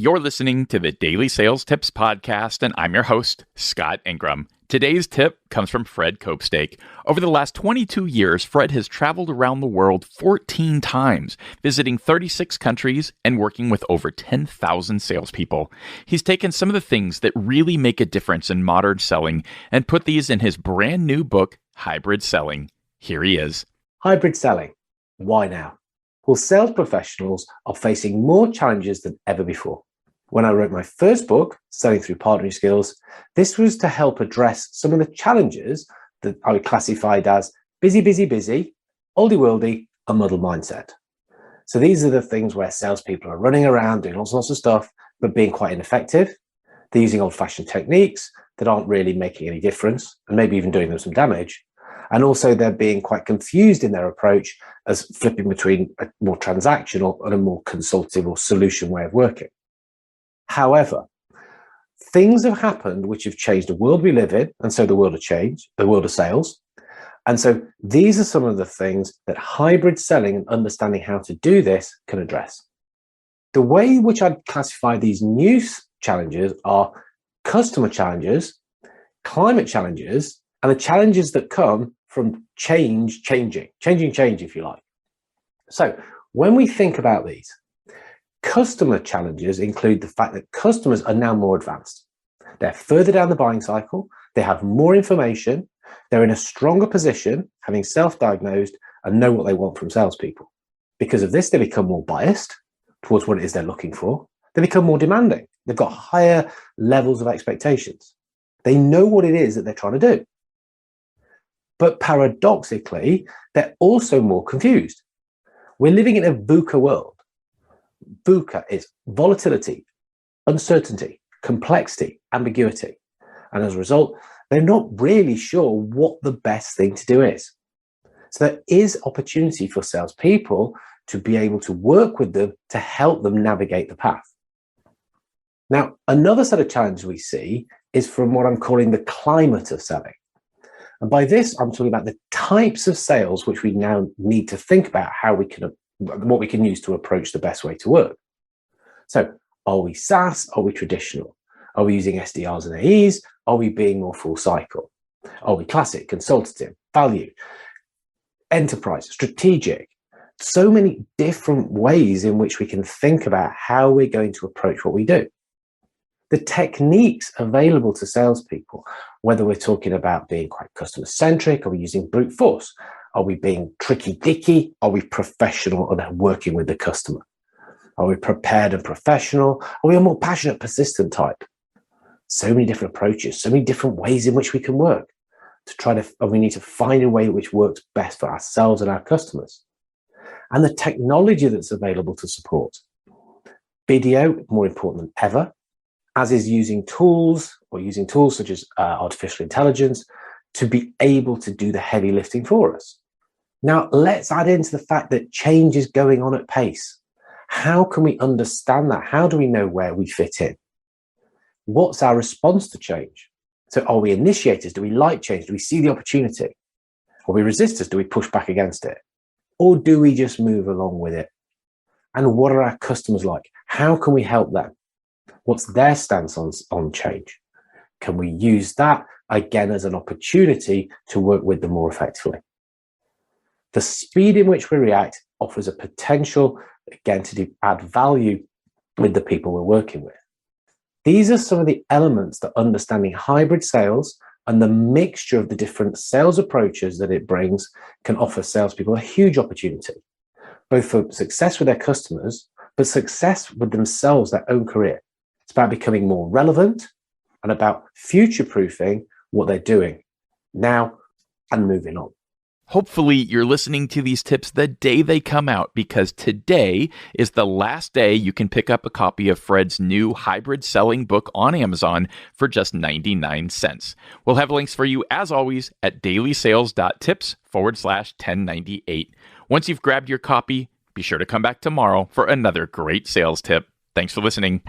You're listening to the Daily Sales Tips podcast, and I'm your host, Scott Ingram. Today's tip comes from Fred Copestake. Over the last 22 years, Fred has traveled around the world 14 times, visiting 36 countries and working with over 10,000 salespeople. He's taken some of the things that really make a difference in modern selling and put these in his brand new book, Hybrid Selling. Here he is. Hybrid selling. Why now? Well, sales professionals are facing more challenges than ever before. When I wrote my first book, Selling Through Partnering Skills, this was to help address some of the challenges that I would classified as busy, oldie-worldy, and muddled mindset. So these are the things where salespeople are running around doing all sorts of stuff, but being quite ineffective. They're using old-fashioned techniques that aren't really making any difference, and maybe even doing them some damage. And also they're being quite confused in their approach as flipping between a more transactional and a more consultative or solution way of working. However, things have happened which have changed the world we live in, and so the world of change, the world of sales. And so these are some of the things that hybrid selling and understanding how to do this can address. The way in which I'd classify these new challenges are customer challenges, climate challenges, and the challenges that come from changing, if you like. So when we think about these, customer challenges include the fact that customers are now more advanced. They're further down the buying cycle, they have more information, they're in a stronger position, having self-diagnosed and know what they want from salespeople. Because of this, they become more biased towards what it is they're looking for. They become more demanding. They've got higher levels of expectations. They know what it is that they're trying to do. But paradoxically, they're also more confused. We're living in a VUCA world. VUCA is volatility, uncertainty, complexity, ambiguity. And as a result, they're not really sure what the best thing to do is. So there is opportunity for salespeople to be able to work with them to help them navigate the path. Now, another set of challenges we see is from what I'm calling the climate of selling. And by this, I'm talking about the types of sales which we now need to think about what we can use to approach the best way to work. So are we SaaS? Are we traditional? Are we using SDRs and AEs? Are we being more full cycle? Are we classic, consultative, value, enterprise, strategic? So many different ways in which we can think about how we're going to approach what we do. The techniques available to salespeople, whether we're talking about being quite customer-centric, are we using brute force? Are we being tricky-dicky? Are we professional and working with the customer? Are we prepared and professional? Are we a more passionate, persistent type? So many different approaches, so many different ways in which we can work and we need to find a way which works best for ourselves and our customers. And the technology that's available to support. Video, more important than ever, as is using tools such as artificial intelligence to be able to do the heavy lifting for us. Now, let's add into the fact that change is going on at pace. How can we understand that? How do we know where we fit in? What's our response to change? So are we initiators? Do we like change? Do we see the opportunity? Are we resistors? Do we push back against it? Or do we just move along with it? And what are our customers like? How can we help them? What's their stance on change? Can we use that again as an opportunity to work with them more effectively? The speed in which we react offers a potential, again, to add value with the people we're working with. These are some of the elements that understanding hybrid sales and the mixture of the different sales approaches that it brings can offer salespeople a huge opportunity, both for success with their customers, but success with themselves, their own career. It's about becoming more relevant and about future-proofing what they're doing now and moving on. Hopefully, you're listening to these tips the day they come out, because today is the last day you can pick up a copy of Fred's new hybrid selling book on Amazon for just 99 cents. We'll have links for you, as always, at DailySales.Tips/1098. Once you've grabbed your copy, be sure to come back tomorrow for another great sales tip. Thanks for listening.